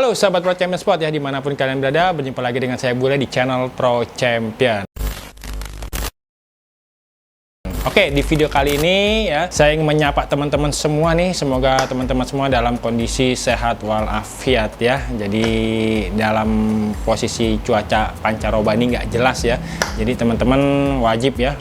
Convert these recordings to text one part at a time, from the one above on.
Halo sahabat Pro Champion Sport ya, dimanapun kalian berada, berjumpa lagi dengan saya Bule di channel Pro Champion. Oke, di video kali ini ya, saya ingin menyapa teman-teman semua nih. Semoga teman-teman semua dalam kondisi sehat walafiat ya. Jadi dalam posisi cuaca pancaroba ini nggak jelas ya. Jadi teman-teman wajib ya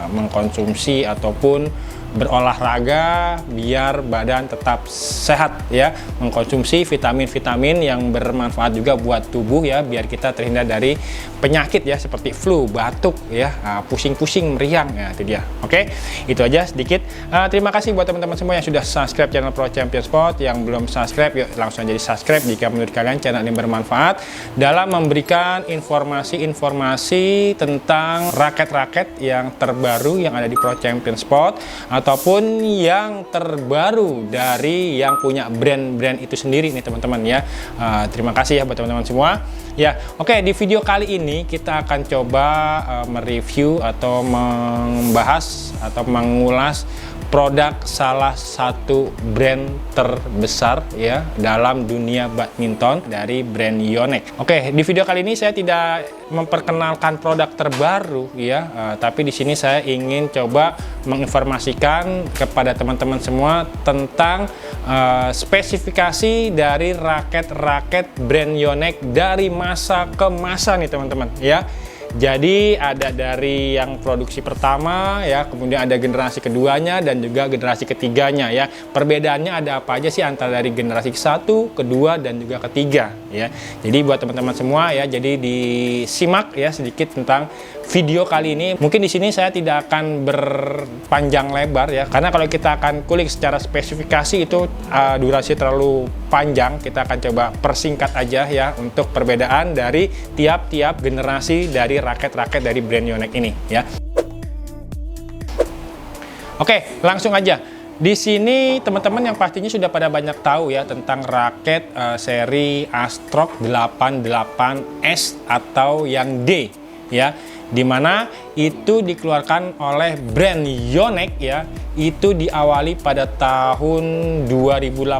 mengkonsumsi ataupun berolahraga biar badan tetap sehat ya, mengkonsumsi vitamin-vitamin yang bermanfaat juga buat tubuh ya, biar kita terhindar dari penyakit ya seperti flu, batuk ya, pusing-pusing, meriang ya, itu dia. Oke, itu aja sedikit. Terima kasih buat teman-teman semua yang sudah subscribe channel Pro Champion Sport. Yang belum subscribe, yuk langsung jadi subscribe jika menurut kalian channel ini bermanfaat dalam memberikan informasi-informasi tentang raket-raket yang terbaru yang ada di Pro Champion Sport, ataupun yang terbaru dari yang punya brand-brand itu sendiri nih teman-teman ya. Terima kasih ya buat teman-teman semua ya. Oke, di video kali ini kita akan coba mereview atau membahas atau mengulas produk salah satu brand terbesar ya dalam dunia badminton, dari brand Yonex. Oke, di video kali ini saya tidak memperkenalkan produk terbaru ya, tapi di sini saya ingin coba menginformasikan kepada teman-teman semua tentang spesifikasi dari raket-raket brand Yonex dari masa ke masa nih teman-teman ya. Jadi ada dari yang produksi pertama ya, kemudian ada generasi keduanya dan juga generasi ketiganya ya. Perbedaannya ada apa aja sih antara dari generasi ke-1, kedua dan juga ketiga ya. Jadi buat teman-teman semua ya, jadi disimak ya sedikit tentang video kali ini. Mungkin di sini saya tidak akan berpanjang lebar ya, karena kalau kita akan kulik secara spesifikasi itu durasi terlalu panjang. Kita akan coba persingkat aja ya untuk perbedaan dari tiap-tiap generasi dari raket-raket dari brand Yonex ini ya. Oke, langsung aja. Di sini teman-teman yang pastinya sudah pada banyak tahu ya tentang raket seri Astrox 88S atau yang D ya, dimana itu dikeluarkan oleh brand Yonex ya. Itu diawali pada tahun 2018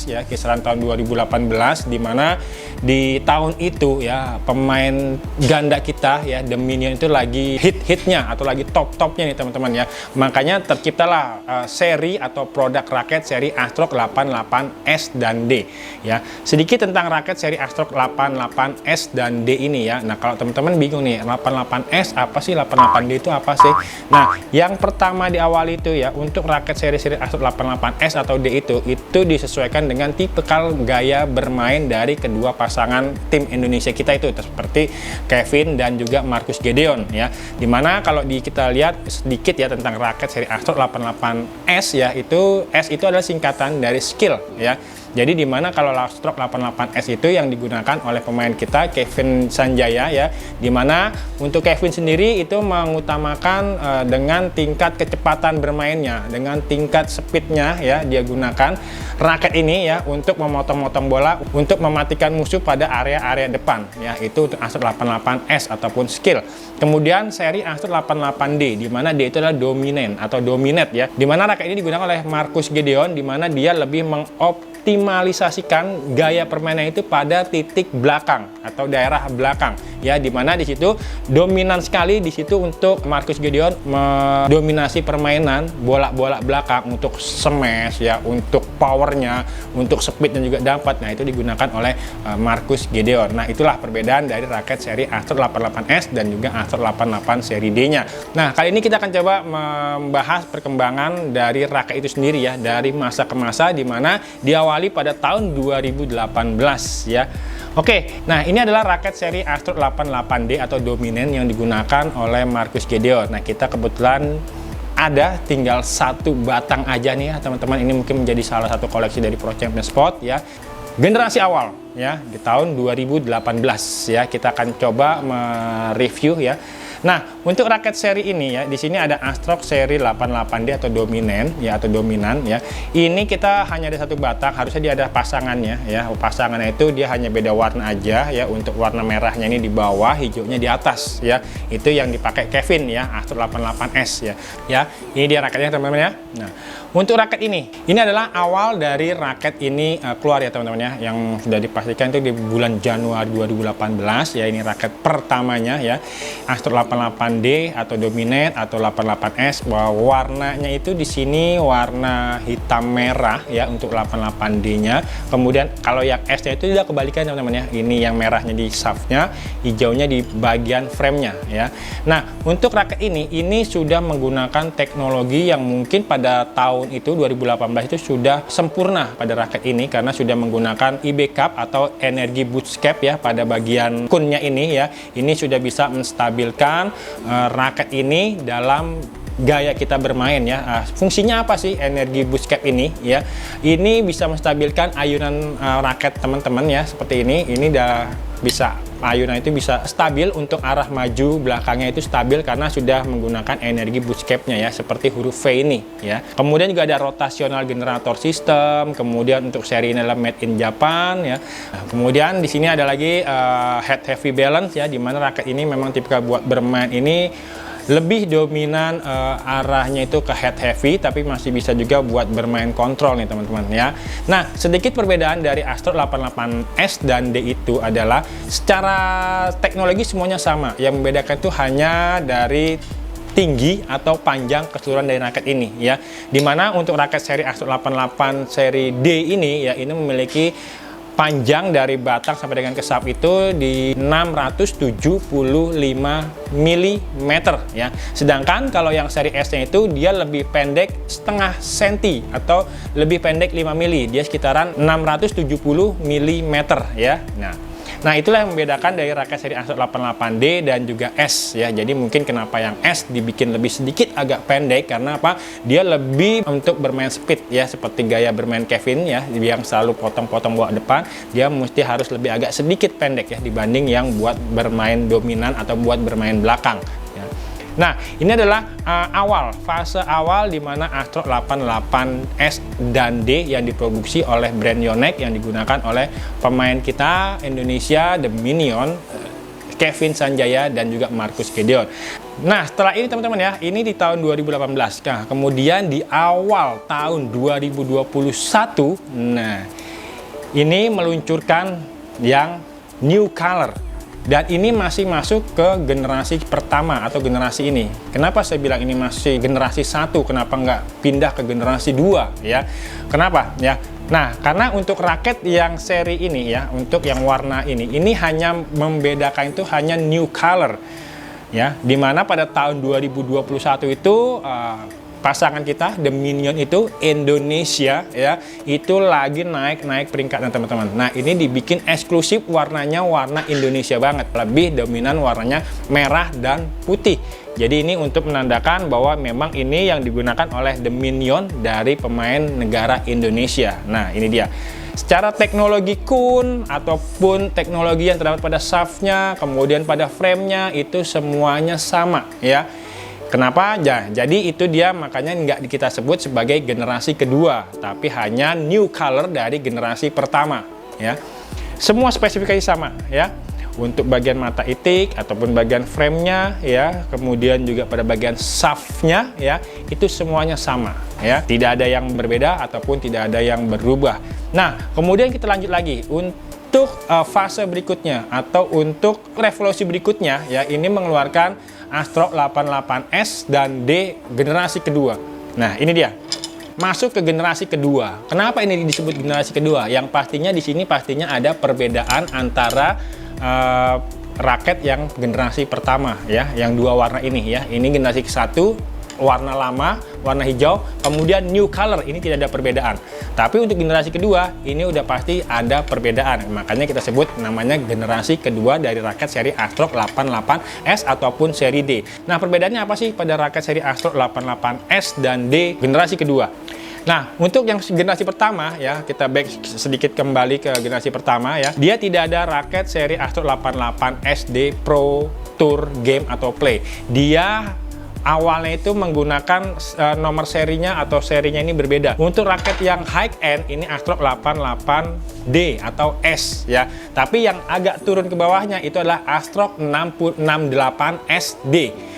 ya, kisaran tahun 2018, dimana di tahun itu ya pemain ganda kita ya, The Minion itu lagi hit-hitnya atau lagi top-topnya nih teman-teman ya. Makanya terciptalah seri atau produk raket seri Astrox 88S dan D ya. Sedikit tentang raket seri Astrox 88S dan D ini ya. Nah, kalau teman-teman bingung nih 88S apa sih, 88D itu apa sih? Nah, yang pertama diawali itu ya, untuk raket seri-seri Astrox 88S atau D itu disesuaikan dengan tipikal gaya bermain dari kedua pasangan tim Indonesia kita itu, seperti Kevin dan juga Marcus Gideon ya. Dimana kalau kita lihat sedikit ya tentang raket seri Astrox 88S ya, itu S itu adalah singkatan dari skill ya. Jadi dimana kalau Astrox 88S itu yang digunakan oleh pemain kita Kevin Sanjaya ya, dimana untuk Kevin sendiri itu mengutamakan dengan tingkat kecepatan bermainnya, dengan tingkat speednya ya, dia gunakan raket ini ya untuk memotong-motong bola, untuk mematikan musuh pada area-area depan ya. Itu untuk Astrox 88S ataupun skill. Kemudian seri Astrox 88D, dimana D itu adalah dominant atau dominate ya, dimana raket ini digunakan oleh Marcus Gideon, dimana dia lebih mengoptimalisasikan gaya permainan itu pada titik belakang atau daerah belakang ya, dimana di situ dominan sekali di situ untuk Marcus Gideon mendominasi permainan bola-bola belakang untuk smash ya, untuk powernya, untuk speed dan juga dapat. Nah, itu digunakan oleh Marcus Gideon. Nah, itulah perbedaan dari raket seri Astrox 88S dan juga Astrox 88 seri D-nya. Nah, kali ini kita akan coba membahas perkembangan dari raket itu sendiri ya, dari masa ke masa, dimana diawali pada tahun 2018 ya. Oke, nah ini adalah raket seri Astrox 88D atau dominant yang digunakan oleh Marcus Gideon. Nah, kita kebetulan ada tinggal satu batang aja nih ya teman-teman. Ini mungkin menjadi salah satu koleksi dari Pro Champion Sport ya, generasi awal ya, di tahun 2018 ya. Kita akan coba mereview ya Nah, untuk raket seri ini ya, di sini ada Astrock seri 88D atau dominan ya. Ini kita hanya ada satu batang, harusnya dia ada pasangannya ya. Pasangannya itu dia hanya beda warna aja ya. Untuk warna merahnya ini di bawah, hijaunya di atas ya. Itu yang dipakai Kevin ya, Astrock 88S ya. Ya, ini dia raketnya teman-teman ya. Nah, untuk raket ini adalah awal dari raket ini keluar ya teman-teman ya, yang sudah dipastikan itu di bulan Januari 2018 ya. Ini raket pertamanya ya, Astrock 88D atau Dominate atau 88S. Bahwa warnanya itu di sini warna hitam merah ya untuk 88D-nya. Kemudian kalau yang S-nya itu tidak kebalikan teman-teman ya. Ini yang merahnya di shaft-nya, hijaunya di bagian frame-nya ya. Nah, untuk raket ini sudah menggunakan teknologi yang mungkin pada tahun itu 2018 itu sudah sempurna pada raket ini, karena sudah menggunakan IB Cup atau energi boost cap ya pada bagian kunnya ini ya. Ini sudah bisa menstabilkan raket ini dalam gaya kita bermain ya. Fungsinya apa sih energi boost cap ini ya? Ini bisa menstabilkan ayunan raket teman-teman ya, seperti ini. Ini udah bisa, ayunan itu bisa stabil untuk arah maju belakangnya itu stabil karena sudah menggunakan energi boost cap-nya ya, seperti huruf V ini ya. Kemudian juga ada rotational generator system. Kemudian untuk seri ini adalah made in Japan ya. Kemudian di sini ada lagi head heavy balance ya, dimana raket ini memang tipikal buat bermain ini lebih dominan arahnya itu ke head heavy, tapi masih bisa juga buat bermain kontrol nih teman-teman ya. Nah, sedikit perbedaan dari Astrock 88S dan D itu adalah secara teknologi semuanya sama. Yang membedakan itu hanya dari tinggi atau panjang keseluruhan dari raket ini ya. Dimana untuk raket seri Astrock 88 seri D ini ya, ini memiliki panjang dari batang sampai dengan ke shaft itu di 675 mm ya. Sedangkan kalau yang seri S-nya itu dia lebih pendek setengah senti atau lebih pendek 5 mm. Dia sekitaran 670 mm ya. Nah, itulah yang membedakan dari raket seri Astrock 88D dan juga S ya. Jadi mungkin kenapa yang S dibikin lebih sedikit agak pendek, karena apa? Dia lebih untuk bermain speed ya, seperti gaya bermain Kevin ya, yang selalu potong-potong bawa depan. Dia mesti harus lebih agak sedikit pendek ya dibanding yang buat bermain dominan atau buat bermain belakang ya. Nah, ini adalah fase awal di mana Astrock 88S dan D yang diproduksi oleh brand Yonex, yang digunakan oleh pemain kita Indonesia The Minion, Kevin Sanjaya dan juga Marcus Gideon. Nah, setelah ini teman-teman ya, ini di tahun 2018. Nah, kemudian di awal tahun 2021, nah ini meluncurkan yang new color. Dan ini masih masuk ke generasi pertama atau generasi ini. Kenapa saya bilang ini masih generasi 1? Kenapa nggak pindah ke generasi 2 ya? Kenapa ya? Nah, karena untuk raket yang seri ini ya, untuk yang warna ini hanya membedakan itu hanya new color ya. Dimana pada tahun 2021 itu pasangan kita The Minion itu Indonesia ya, itu lagi naik peringkatnya teman-teman. Nah, ini dibikin eksklusif, warnanya warna Indonesia banget, lebih dominan warnanya merah dan putih. Jadi ini untuk menandakan bahwa memang ini yang digunakan oleh The Minion dari pemain negara Indonesia. Nah, ini dia. Secara teknologi kun ataupun teknologi yang terdapat pada shaft-nya, kemudian pada frame-nya, itu semuanya sama ya. Kenapa? Ya, jadi itu dia makanya nggak kita sebut sebagai generasi kedua, tapi hanya new color dari generasi pertama ya. Semua spesifikasi sama ya. Untuk bagian mata itik ataupun bagian frame-nya ya, kemudian juga pada bagian shaft-nya ya, itu semuanya sama ya. Tidak ada yang berbeda ataupun tidak ada yang berubah. Nah, kemudian kita lanjut lagi untuk fase berikutnya atau untuk revolusi berikutnya ya, ini mengeluarkan Astrock 88S dan D generasi kedua. Nah, ini dia. Masuk ke generasi kedua. Kenapa ini disebut generasi kedua? Yang pastinya di sini pastinya ada perbedaan antara raket yang generasi pertama ya, yang dua warna ini ya. Ini generasi ke-1 warna lama, warna hijau, kemudian new color, ini tidak ada perbedaan. Tapi untuk generasi kedua ini udah pasti ada perbedaan. Makanya kita sebut namanya generasi kedua dari raket seri Astrock 88S ataupun seri D. Nah, perbedaannya apa sih pada raket seri Astrock 88S dan D generasi kedua? Nah, untuk yang generasi pertama ya, kita back sedikit kembali ke generasi pertama ya. Dia tidak ada raket seri Astrock 88SD Pro tour, game, atau play. Dia awalnya itu menggunakan nomor serinya atau serinya ini berbeda. Untuk raket yang high end ini Astrock 88D atau S ya. Tapi yang agak turun ke bawahnya itu adalah Astrock 68SD.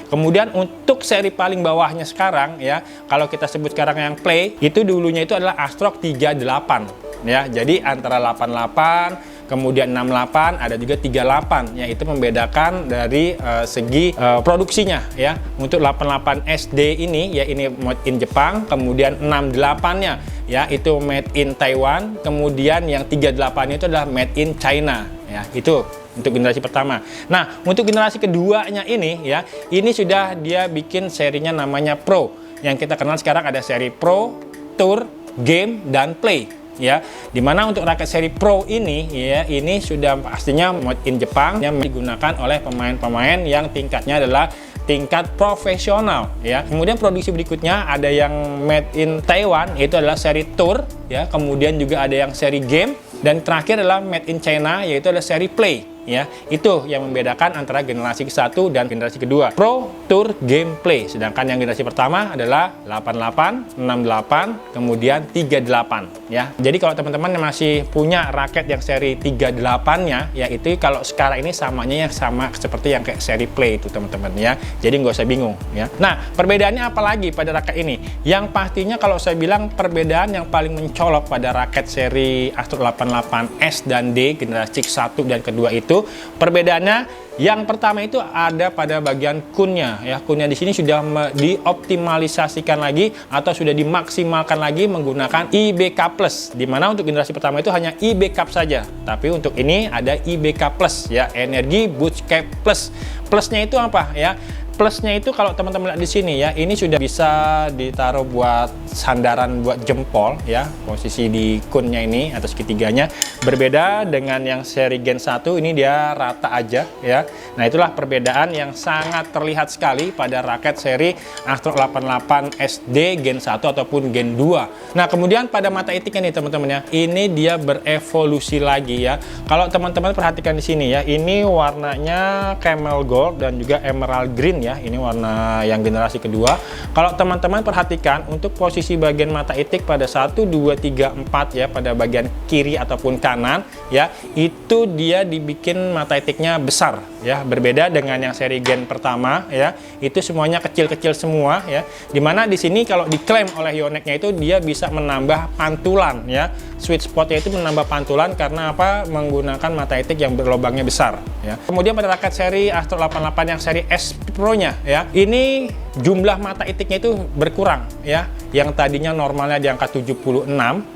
Kemudian untuk seri paling bawahnya sekarang ya, kalau kita sebut sekarang yang play, itu dulunya itu adalah Astrock 38 ya. Jadi antara 88 kemudian 68, ada juga 38 ya, itu membedakan dari segi produksinya ya. Untuk 88 SD ini ya, ini made in Jepang, kemudian 68-nya ya itu made in Taiwan, kemudian yang 38-nya itu adalah made in China ya. Itu untuk generasi pertama. Nah, untuk generasi keduanya ini ya, ini sudah dia bikin serinya namanya Pro. Yang kita kenal sekarang ada seri Pro, Tour, Game, dan Play ya. Dimana untuk raket seri Pro ini ya, ini sudah pastinya made in Jepang yang digunakan oleh pemain-pemain yang tingkatnya adalah tingkat profesional ya. Kemudian produksi berikutnya ada yang made in Taiwan, itu adalah seri Tour ya. Kemudian juga ada yang seri Game, dan terakhir adalah made in China, yaitu adalah seri Play ya. Itu yang membedakan antara generasi ke-1 dan generasi kedua, Pro, Tour, Game, Play. Sedangkan yang generasi pertama adalah 88, 68, kemudian 38 ya. Jadi kalau teman-teman yang masih punya raket yang seri 38-nya ya, itu kalau sekarang ini samanya yang sama seperti yang kayak seri Play itu teman-teman ya. Jadi nggak usah bingung ya. Nah, perbedaannya apa lagi pada raket ini? Yang pastinya kalau saya bilang perbedaan yang paling mencolok pada raket seri Astrock 88S dan D generasi 1 dan kedua itu, perbedaannya yang pertama itu ada pada bagian kunnya ya. Kunnya di sini sudah dioptimalisasikan lagi atau sudah dimaksimalkan lagi menggunakan IBK Plus, dimana untuk generasi pertama itu hanya IBK saja, tapi untuk ini ada IBK Plus ya, Energy Boost Cap Plus. Plusnya itu apa ya? Plusnya itu kalau teman-teman lihat di sini ya, ini sudah bisa ditaruh buat sandaran buat jempol ya. Posisi di kunnya ini atau segitiganya berbeda dengan yang seri Gen 1, ini dia rata aja ya. Nah, itulah perbedaan yang sangat terlihat sekali pada raket seri Astrock 88 SD Gen 1 ataupun Gen 2. Nah, kemudian pada mata itiknya nih teman-teman ya, ini dia berevolusi lagi ya. Kalau teman-teman perhatikan di sini ya, ini warnanya camel gold dan juga emerald green ya. Ini warna yang generasi kedua. Kalau teman-teman perhatikan untuk posisi bagian mata itik pada 1, 2, 3, 4 ya, pada bagian kiri ataupun kanan ya, itu dia dibikin mata itiknya besar ya, berbeda dengan yang seri Gen pertama ya, itu semuanya kecil-kecil semua ya. Dimana di sini kalau diklaim oleh Yonex-nya itu dia bisa menambah pantulan ya, sweet spotnya itu menambah pantulan karena apa? Menggunakan mata itik yang berlobangnya besar ya. Kemudian pada raket seri Astrock 88 yang seri S Pro-nya ya, ini jumlah mata itiknya itu berkurang ya. Yang tadinya normalnya di angka 76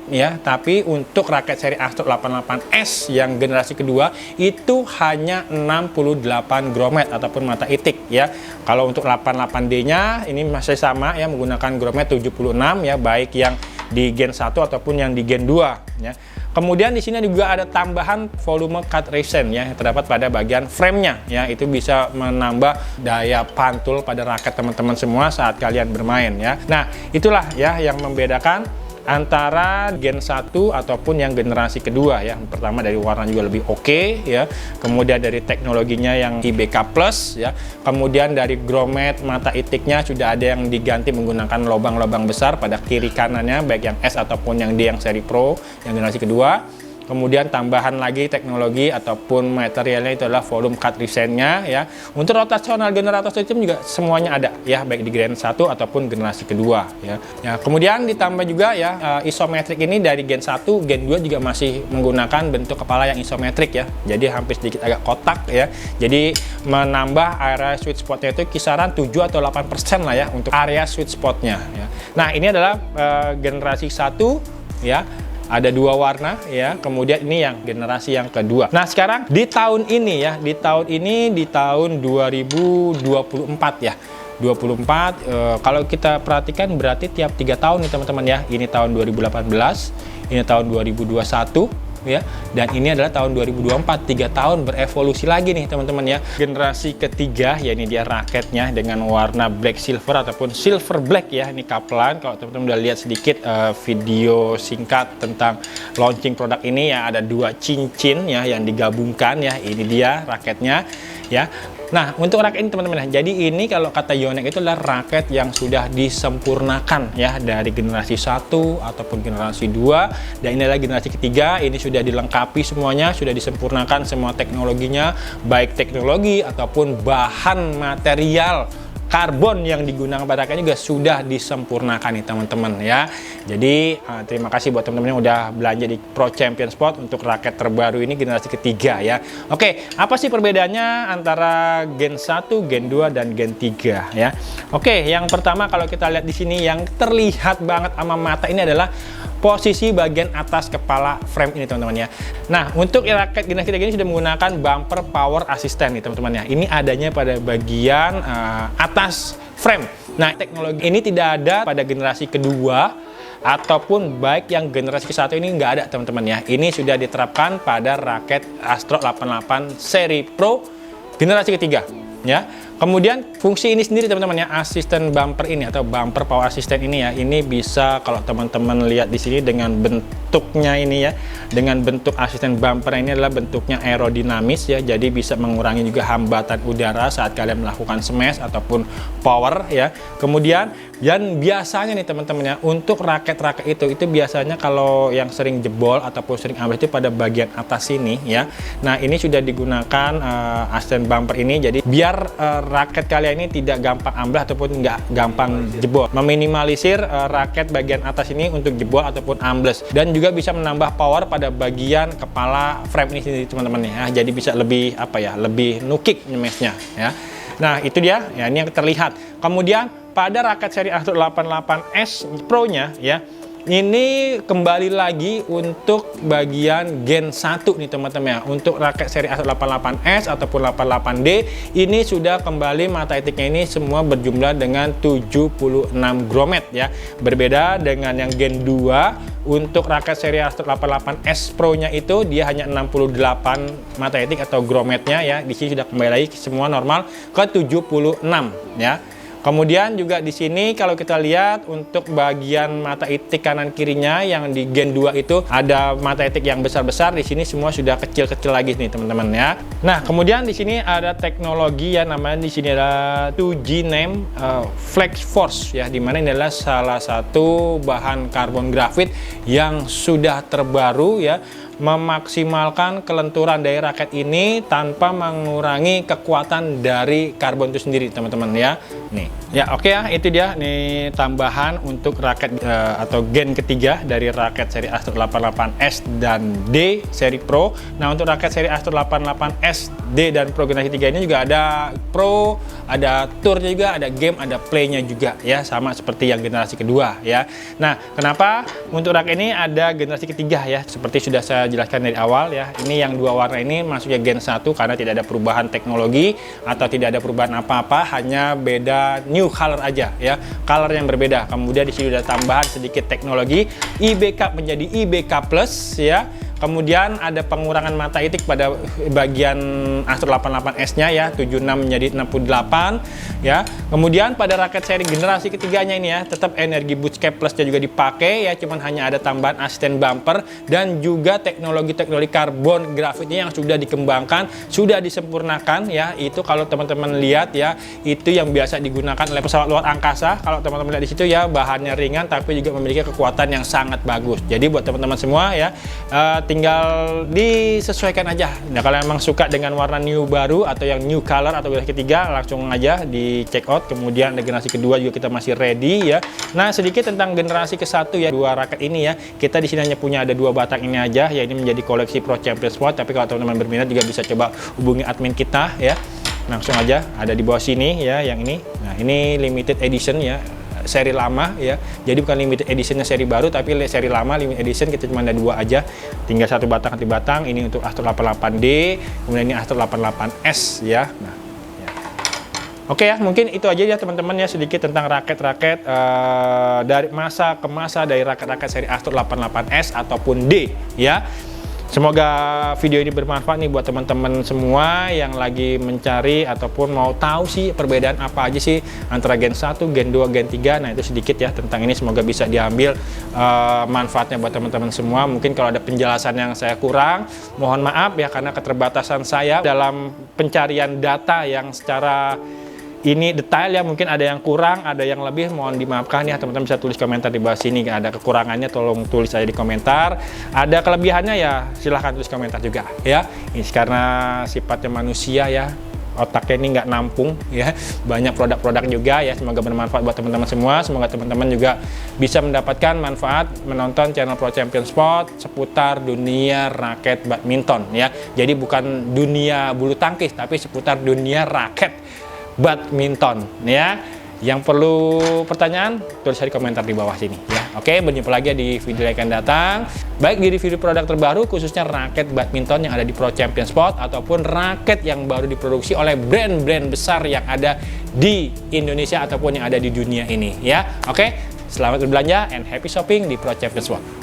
ya, tapi untuk raket seri Astrock 88S yang generasi kedua itu hanya 68 grommet ataupun mata itik ya. Kalau untuk 88D-nya ini masih sama ya, menggunakan grommet 76 ya, baik yang di Gen 1 ataupun yang di Gen 2 ya. Kemudian di sini juga ada tambahan volume cut recent ya, yang terdapat pada bagian frame-nya ya. Itu bisa menambah daya pantul pada raket teman-teman semua saat kalian bermain ya. Nah, itulah ya yang membedakan antara Gen 1 ataupun yang generasi kedua ya. Pertama dari warna juga lebih oke ya, kemudian dari teknologinya yang IBK Plus ya, kemudian dari grommet mata itiknya sudah ada yang diganti menggunakan lubang-lubang besar pada kiri kanannya, baik yang S ataupun yang D yang seri Pro yang generasi kedua. Kemudian tambahan lagi teknologi ataupun materialnya itu adalah volume cut recent-nya ya. Untuk rotasional generator sistem juga semuanya ada ya, baik di Gen 1 ataupun generasi kedua ya. Ya, kemudian ditambah juga ya isometrik ini dari Gen 1, Gen 2 juga masih menggunakan bentuk kepala yang isometrik ya. Jadi hampir sedikit agak kotak ya. Jadi menambah area sweet spot-nya itu kisaran 7 atau 8% lah ya untuk area sweet spot-nya ya. Nah, ini adalah generasi 1 ya. Ada dua warna ya, kemudian ini yang generasi yang kedua. Nah, sekarang di tahun ini ya, di tahun 2024 ya, 24 kalau kita perhatikan berarti tiap 3 tahun nih teman-teman ya. Ini tahun 2018, ini tahun 2021 ya, dan ini adalah tahun 2024, 3 tahun berevolusi lagi nih teman-teman ya. Generasi ketiga ya, ini dia raketnya dengan warna black silver ataupun silver black ya. Ini kapelan, kalau teman-teman udah lihat sedikit video singkat tentang launching produk ini ya, ada 2 cincin ya yang digabungkan ya. Ini dia raketnya ya. Nah, untuk raket ini teman-teman, jadi ini kalau kata Yonex itu adalah raket yang sudah disempurnakan ya dari generasi 1 ataupun generasi 2, dan ini adalah generasi ketiga. Ini sudah dilengkapi semuanya, sudah disempurnakan semua teknologinya, baik teknologi ataupun bahan material karbon yang digunakan pada raket juga sudah disempurnakan nih teman-teman ya. Jadi terima kasih buat teman-teman yang udah belanja di Pro Champion Sport untuk raket terbaru ini generasi ketiga ya. Oke, apa sih perbedaannya antara Gen 1, Gen 2 dan Gen 3 ya? Oke, yang pertama kalau kita lihat di sini yang terlihat banget sama mata ini adalah posisi bagian atas kepala frame ini teman-teman ya. Nah, untuk raket generasi ketiga ini sudah menggunakan bumper power assistant nih teman-teman ya. Ini adanya pada bagian atas frame. Nah, teknologi ini tidak ada pada generasi kedua ataupun baik yang generasi ke-1 ini nggak ada teman-teman ya. Ini sudah diterapkan pada raket Astro 88 seri Pro generasi ketiga ya. Kemudian fungsi ini sendiri teman-teman ya, asisten bumper ini atau bumper power assistant ini ya, ini bisa kalau teman-teman lihat di sini dengan bentuknya ini ya, dengan bentuk asisten bumper ini adalah bentuknya aerodinamis ya, jadi bisa mengurangi juga hambatan udara saat kalian melakukan smash ataupun power ya. Kemudian dan biasanya nih teman-teman ya, untuk raket-raket itu biasanya kalau yang sering jebol ataupun sering ambles itu pada bagian atas sini ya. Nah, ini sudah digunakan asisten bumper ini, jadi biar raket kalian ini tidak gampang ambles ataupun nggak gampang jebol, meminimalisir raket bagian atas ini untuk jebol ataupun ambles, dan juga bisa menambah power pada bagian kepala frame ini sendiri teman-teman ya, jadi bisa lebih apa ya, lebih nukik nyemesnya ya. Nah, itu dia ya, ini yang terlihat. Kemudian pada raket seri Astro 88S Pro nya ya, ini kembali lagi untuk bagian Gen 1 nih teman-teman ya. Untuk raket seri Astro 88S ataupun 88D ini sudah kembali mata etiknya ini semua berjumlah dengan 76 gromet ya. Berbeda dengan yang Gen 2, untuk raket seri Astro 88S Pro nya itu dia hanya 68 mata etik atau grometnya ya. Di sini sudah kembali lagi semua normal ke 76 ya. Kemudian juga di sini kalau kita lihat untuk bagian mata itik kanan kirinya yang di Gen 2 itu ada mata itik yang besar-besar, di sini semua sudah kecil-kecil lagi nih teman-teman ya. Nah, kemudian di sini ada teknologi ya, namanya di sini ada 2G name Flex Force ya, dimana ini adalah salah satu bahan karbon grafit yang sudah terbaru ya, memaksimalkan kelenturan dari raket ini tanpa mengurangi kekuatan dari karbon itu sendiri teman-teman ya. Nih ya, oke ya, itu dia nih tambahan untuk raket atau gen ketiga dari raket seri Astro 88S dan D seri Pro. Nah, untuk raket seri Astro 88S D dan Pro generasi 3 ini juga ada Pro, ada Tournya juga, ada game, ada playnya juga ya, sama seperti yang generasi kedua ya. Nah, kenapa untuk raket ini ada generasi ketiga ya, seperti sudah saya jelaskan dari awal ya. Ini yang dua warna ini masuknya Gen 1 karena tidak ada perubahan teknologi atau tidak ada perubahan apa-apa, hanya beda new color aja ya, color yang berbeda. Kemudian di sini ada tambahan sedikit teknologi IBK menjadi IBK Plus ya. Kemudian ada pengurangan mata itik pada bagian Astro 88S-nya ya, 76 menjadi 68 ya. Kemudian pada raket seri generasi ketiganya ini ya, tetap energi boost cap plus-nya juga dipakai ya, cuman hanya ada tambahan asisten bumper dan juga teknologi-teknologi karbon grafitnya yang sudah dikembangkan, sudah disempurnakan ya. Itu kalau teman-teman lihat ya, itu yang biasa digunakan oleh pesawat luar angkasa. Kalau teman-teman lihat di situ ya, bahannya ringan tapi juga memiliki kekuatan yang sangat bagus. Jadi buat teman-teman semua ya, tinggal disesuaikan aja. Nah, kalau emang suka dengan warna new baru atau yang new color atau generasi ketiga, langsung aja di check out. Kemudian generasi kedua juga kita masih ready ya. Nah, sedikit tentang generasi ke-1 ya, dua raket ini ya. Kita di sini hanya punya ada dua batang ini aja ya, ini menjadi koleksi Pro Champion Sport. Tapi kalau teman-teman berminat juga bisa coba hubungi admin kita ya. Langsung aja ada di bawah sini ya, yang ini. Nah, ini limited edition ya, seri lama ya, jadi bukan limited editionnya seri baru, tapi seri lama limited edition kita cuma ada dua aja, tinggal satu batang anti batang. Ini untuk Astro 88D, kemudian ini Astro 88S ya. Nah, ya. Oke ya, mungkin itu aja ya teman-teman ya, sedikit tentang raket-raket dari masa ke masa dari raket-raket seri Astro 88S ataupun D ya. Semoga video ini bermanfaat nih buat teman-teman semua yang lagi mencari ataupun mau tahu sih perbedaan apa aja sih antara Gen 1, Gen 2, Gen 3. Nah, itu sedikit ya tentang ini, semoga bisa diambil manfaatnya buat teman-teman semua. Mungkin kalau ada penjelasan yang saya kurang, mohon maaf ya, karena keterbatasan saya dalam pencarian data yang secara ini detail ya, mungkin ada yang kurang, ada yang lebih, mohon dimaafkan ya. Teman-teman bisa tulis komentar di bawah sini, ada kekurangannya tolong tulis aja di komentar, ada kelebihannya ya silahkan tulis komentar juga ya. Ini karena sifatnya manusia ya, otaknya ini nggak nampung ya, banyak produk-produk juga ya. Semoga bermanfaat buat teman-teman semua, semoga teman-teman juga bisa mendapatkan manfaat menonton channel Pro Champion Sport seputar dunia raket badminton ya. Jadi bukan dunia bulu tangkis, tapi seputar dunia raket badminton ya. Yang perlu pertanyaan, tulis di komentar di bawah sini ya. Oke, berjumpa lagi di video yang akan datang, baik di review produk terbaru khususnya raket badminton yang ada di Pro Champion Sport ataupun raket yang baru diproduksi oleh brand-brand besar yang ada di Indonesia ataupun yang ada di dunia ini ya. Oke, selamat berbelanja and happy shopping di Pro Champion Sport.